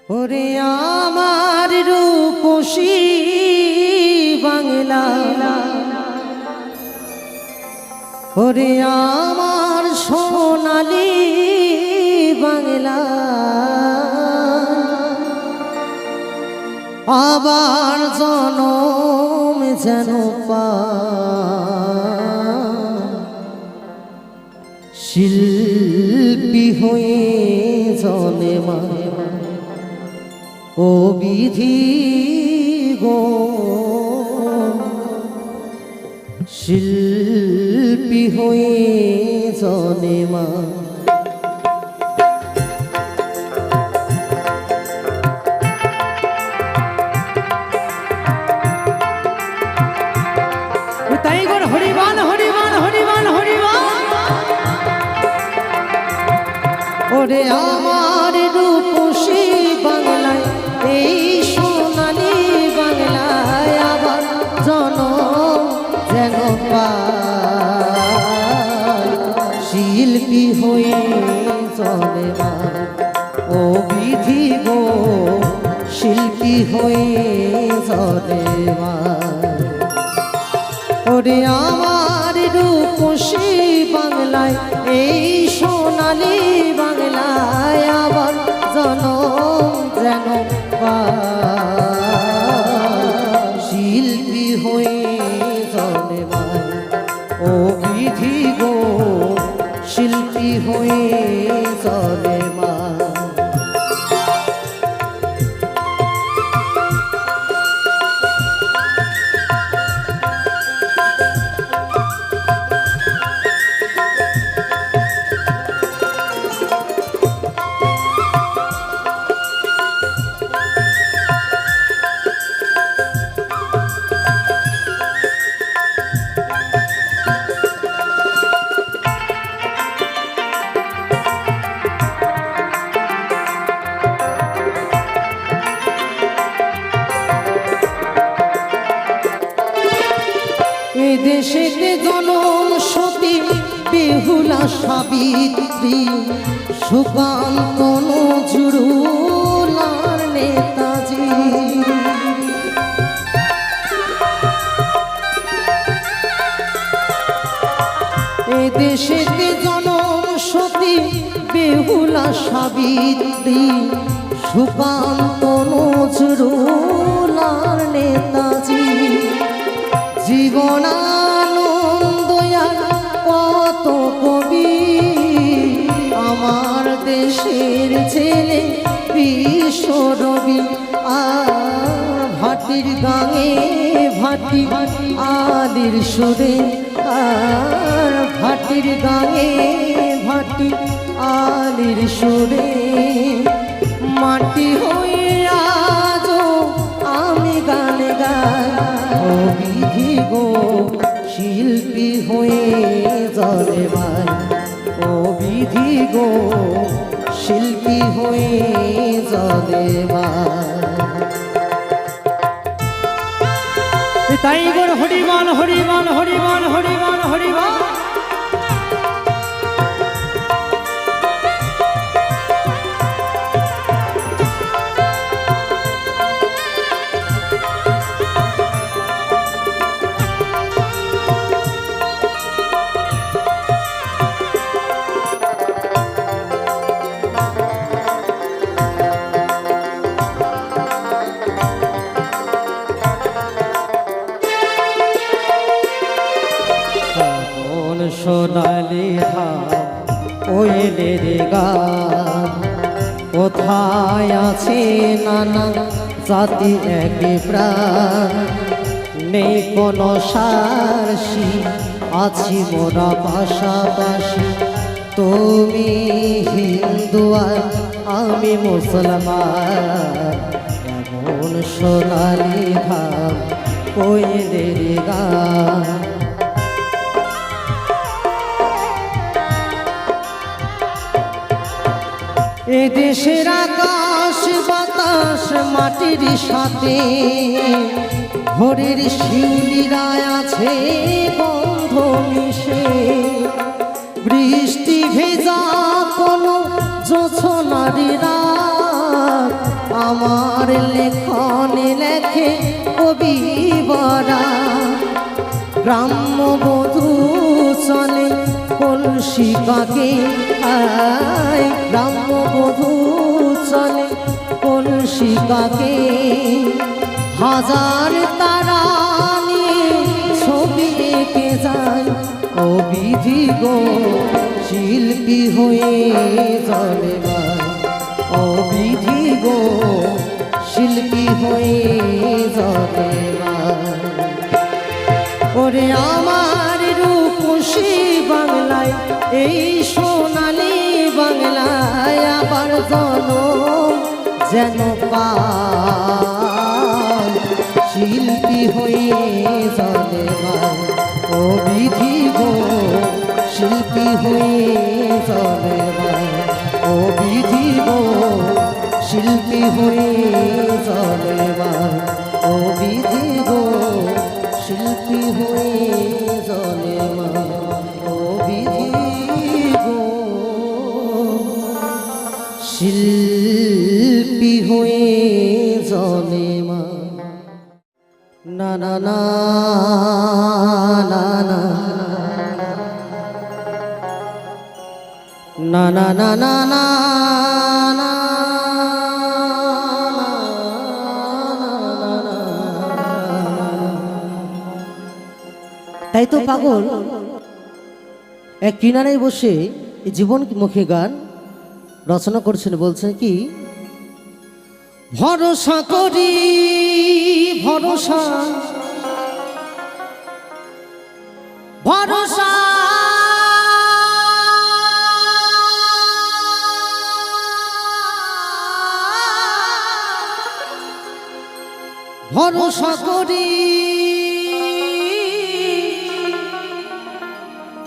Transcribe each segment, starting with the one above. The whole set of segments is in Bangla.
ওরে আমার রূপসী বাংলা, ওরে আমার সোনালী বাংলা, আবার জনম যেন শিল্পী হয়ে জনে ও বিধি গো, শিল্পী হয়ে জনে মা। হরিবান হরিবান হরিবান হরিবান, ওরে আমার রূপসী বাংলায়, এই সোনালী বাংলায় আবার জনম যেন পাই শিল্পী হয়ে চলে মা। ও বিধি গো, শিল্পী হয়ে চলে মা। ওরে আমার রূপসী বাংলায়, এই সোনালী বাংলায় আবার জনম যেন শিল্পী হয়ে চলে মা। ও বিধি গো, শিল্পী হয়ে চলে মা। দেশেতে জনম সতী বেহুলা সাবিত্রী, সুকান্ত নজরুল আর নেতাজি। এ দেশেতে জনম সতী বেহুলা সাবিত্রী, সুকান্ত নজরুল আর নেতাজি। জীবনানন্দ কত কবি, আমার দেশের ছেলে বিশ্বরবি। আর ভাটির গাঙে ভাটি আলির সুরে, আর ভাটির গাঙে ভাটি আলির সুরে, মাটি হয়ে আজো আমি গান গাই। ও বিধি গো, শিল্পী হয়ে জলে ভাই। ও বিধি গো, শিল্পী হয়ে জলে ভাই। তাই গো হরিবান হরিবান হরিবান হরিবান হরিবান। সোনালি ধাম কোয়েলের গান, কোথায় আছে নানা জাতি এক প্রাণ। নেই কোনো সারসি, আছি মোরা পাশাপাশি। তুমি হিন্দু আর আমি মুসলমান, এমন সোনালি ধাম কোয়েলের গান। এ দেশের আকাশ বাতাস মাটির সাথে, ভোরের শিউলিরা আছে গন্ধ মিশে। বৃষ্টি ভেজা কোনো জোছনার রাত, আমার লেখনে লেখে কবিবরা গ্রাম্য বধূ চলে কলসি কাকে গ্রাম্য বধূ চলে কলসি কাকে হাজার তারা নিয়ে ছবি এঁকে যায় অবিধি গো শিল্পী হয়ে চলে অবিধি গো শিল্পী হয়ে চলে ওরে আমার রূপসী বাংলায় এই সোনালি বাংলায় আবার জনম যেন পায় শিল্পী হয়ে চলে অবিধি গো শিল্পী হয়ে চলে অবিধি গো শিল্পী হয়ে চলে অবিধি গো শিল্পী হয়ে চলে অবিধি গো শিল্পী হয়ে চলে না না না না না না না না না না তাই তো পাগল এক কিনারায় বসে জীবনমুখী গান রচনা করছেন বলছেন কি ভরসা করি ভরসা ভরসা ভরসা করি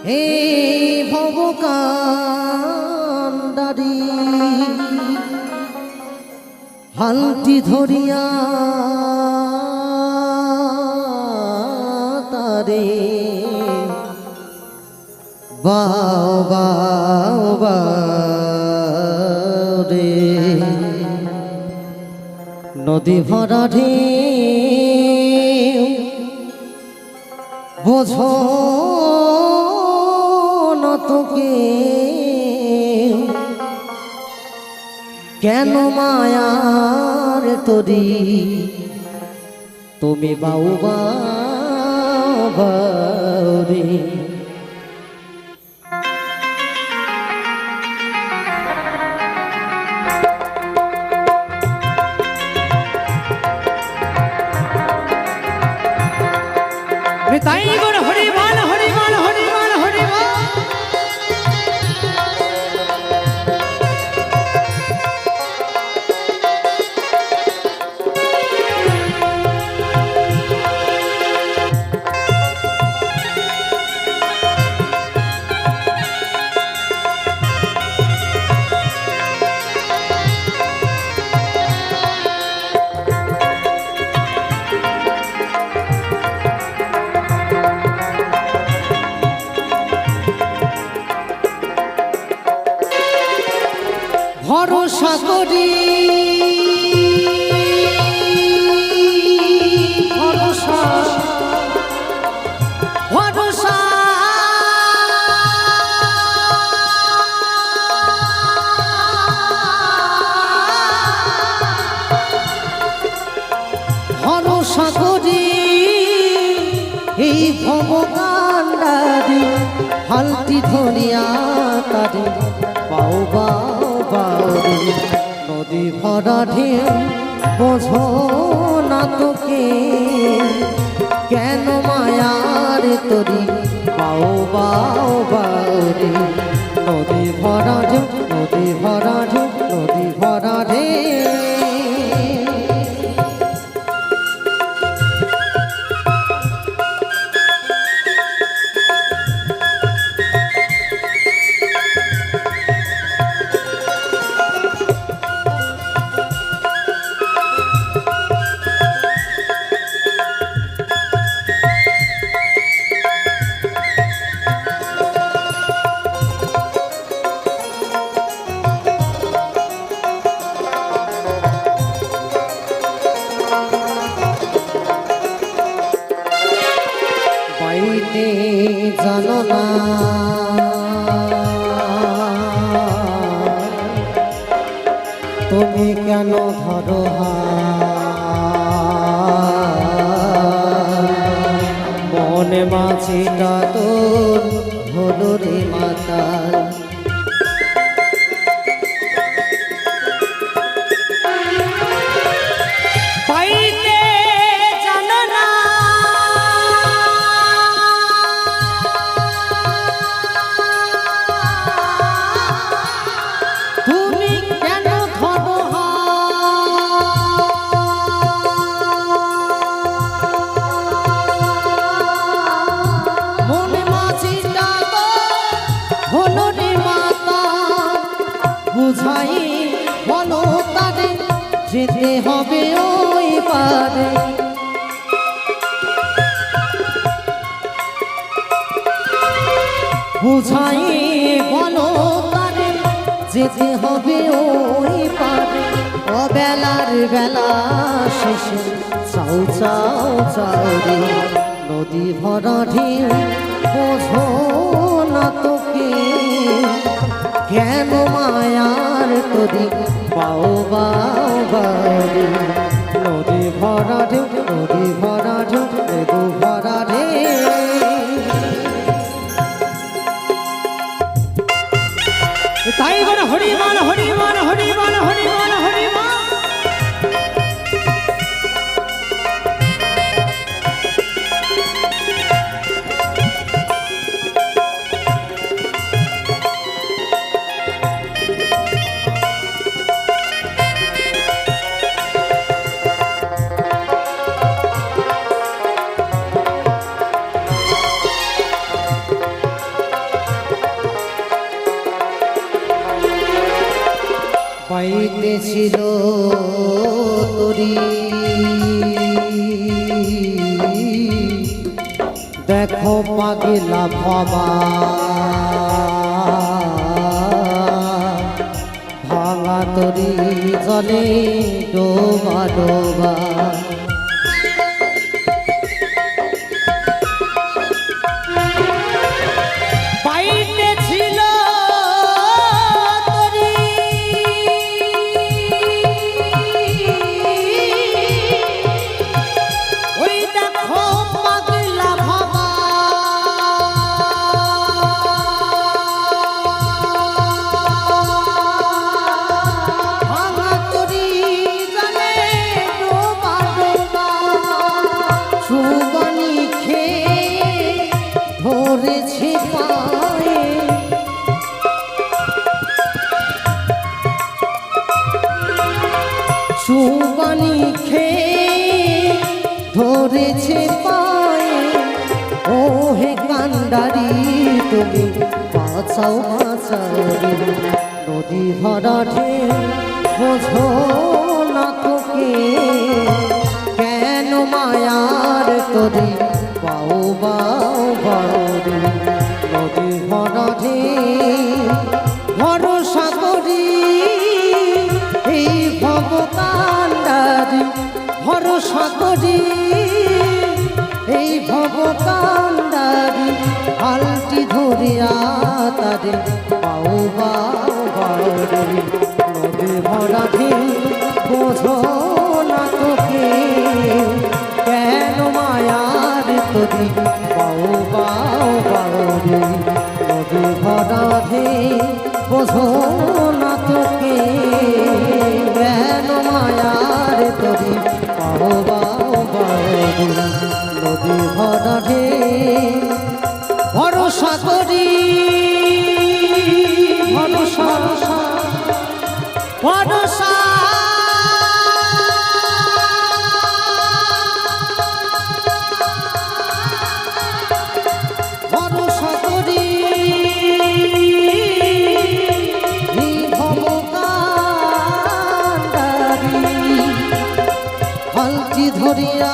হে ভবকান্ডারি হালটি ধরিয়া তারে বাবা রে নদী ভরা ঢেউ বোঝো তোকে কেন মায়ার তরি তুমি বাউবা রে তাই গুণ হরিবল হরিবল হরিবল হরিবল ভরসা করি ভরসা ভরসা ভরসা করি এই ভবকান্ডারি হালটি ধরিয়া তারে বাউবা নদী ভরা ঢেউ বোঝো না তোকে কেন মায়ার তরি বাউবা রে নদী ভরা ঢেউ নদী ভরা ঢেউ নদী ভরা ঢেউ পাইতে জানো না তুমি কেন ধরো মনে মাছিটা তোর হলো রে মাতা পাইতে জানো না তুমি কেন ধরো মনে মাছিটা হলো রে মাতা বুঝাই বলো তারে যেতে হবে ওই পারে বুঝাই বলো তারে যেতে হবে ওই পারে অবেলার বেলা শেষে চাও চাও চাও রে নদী ভরা ঢেউ বোঝো না তোকে কেন মায়ার তোরি বাও বাও বারে নদী ভরা ঢেউ নদী ভরা ঢেউ নদী ভরা ঢেউ তাই বলে হরিমান হরিমান হরিমান হরিমান হরিমান পাইতেছিল তরি দেখো পাগলা বাবা ভাঙা তরি জলে ডোবা ডোবা পাইতে ছিল ওই দেখো পাগলা বাবা ভাঙা তরি জলে ডোবা ডোবা সুবানি খেয়ে ধরেছে পায়ে সুবানি খেয়ে ধরেছে পায়ে ও হে কান্ডারি তুমি বাঁচাও বাঁচাও রে নদী ভরা ঢেউ বোঝো না তোকে কেন মায়ার তোরে বাও বাও বাও রে নদী ভরা ঢেউ ভরসা করি এই ভব কান্ডারি ভরসা করি এই ভব কান্ডারি হালটি ধরিয়া তারে বাও বাও বাও রে নদী ভরা ঢেউ বোঝো না তোকে কেন মায়ার তোরি বাও বাও বাও রে নদী ভরা ঢেউ বোঝো না তোকে কেন মায়ার তোরি বাও বাও বাও রে নদী ভরা ঢেউ ভরসা করি ভরসা ভরসা ভরসা করি ধরিয়া